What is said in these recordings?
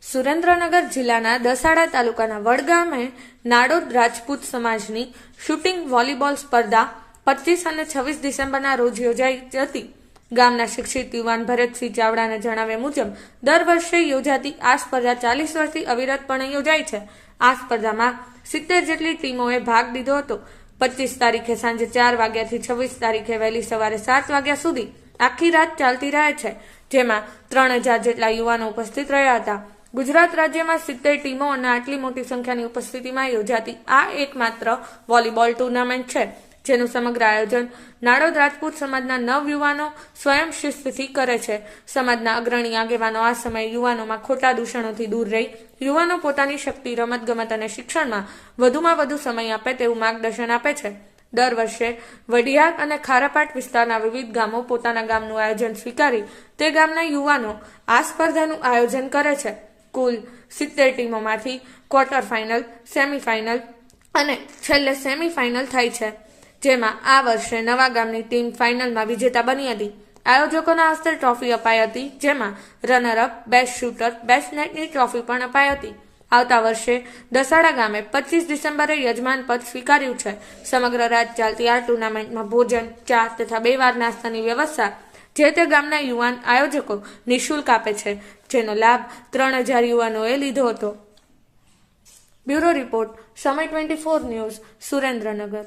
સુરેન્દ્રનગર જિલ્લાના દસાડા તાલુકાના વડગામે નાડોદ રાજપૂત સમાજની શૂટિંગ વોલીબોલ સ્પર્ધા 25 અને 26 ડિસેમ્બરના રોજ યોજાઈ હતી. ગામના શિક્ષિત યુવાન ભરતસિંહ ચાવડાના જણાવ્યા મુજબ દર વર્ષે યોજાતી આ સ્પર્ધા 40 વર્ષથી અવિરતપણે યોજાય છે. આ સ્પર્ધામાં 70 જેટલી ટીમોએ ભાગ લીધો હતો. 25 તારીખે સાંજે 4 વાગ્યાથી 26 તારીખે વહેલી સવારે 7 વાગ્યા સુધી આખી રાત ચાલતી રહે છે, જેમાં 3000 જેટલા યુવાનો ઉપસ્થિત રહ્યા હતા. ગુજરાત રાજ્યમાં 70 ટીમો અને આટલી મોટી સંખ્યાની ઉપસ્થિતિમાં યોજાતી આ એકમાત્ર વોલીબોલ ટુર્નામેન્ટ છે, જેનું સમગ્ર આયોજન નાડોદ રાજપૂત સમાજના નવયુવાનો સ્વયં શિસ્તથી કરે છે. સમાજના અગ્રણી આગેવાનો આ સમયે યુવાનોમાં ખોટા દૂષણોથી દૂર રહી યુવાનો પોતાની શક્તિ, રમતગમત અને શિક્ષણમાં વધુમાં વધુ સમય આપે તેવું માર્ગદર્શન આપે છે. દર વર્ષે વડિયાર અને ખારાપાટ વિસ્તારના વિવિધ ગામો પોતાના ગામનું આયોજન સ્વીકારી તે ગામના યુવાનો આ સ્પર્ધાનું આયોજન કરે છે. કુલ 70 ટીમોમાંથી ક્વાર્ટર ફાઇનલ, સેમીફાઇનલ અને છેલ્લે સેમીફાઇનલ થાય છે, જેમાં આ વર્ષે નવા ગામની ટીમ ફાઇનલમાં વિજેતા બની હતી. આયોજકોના હસ્તે ટ્રોફી અપાઈ હતી, જેમાં રનરઅપ, બેસ્ટ શૂટર, બેસ્ટ નેટની ટ્રોફી પણ અપાઈ હતી. આવતા વર્ષે દસાડા ગામે 25 ડિસેમ્બરે યજમાન પદ સ્વીકાર્યું છે. સમગ્ર રાત ચાલતી આ ટુર્નામેન્ટમાં ભોજન, ચા તથા 2 વાર નાસ્તાની વ્યવસ્થા જે તે ગામના યુવાન આયોજકો નિઃશુલ્ક આપે છે, જેનો લાભ 3000 યુવાનોએ લીધો હતો. બ્યુરો રિપોર્ટ, સમય 24 ન્યૂઝ, સુરેન્દ્રનગર.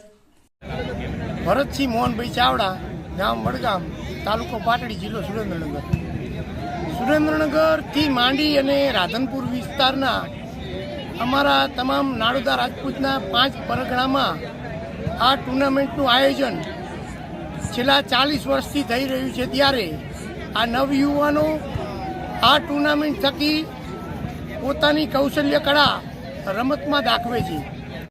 ભરતસિંહ મોહનભાઈ ચાવડા, ગામ વડગામ, તાલુકો પાટડી, જિલ્લો સુરેન્દ્રનગર. સુરેન્દ્રનગરથી માંડી અને રાધનપુર વિસ્તારના અમારા તમામ નાડોદા રાજપૂતના 5 પરગણામાં આ ટુર્નામેન્ટનું આયોજન છેલ્લા 40 વર્ષથી થઈ રહ્યું છે. ત્યારે આ નવયુવાનો આ ટુર્નામેન્ટ થકી પોતાની કૌશલ્ય કળા રમતમાં દાખવે છે.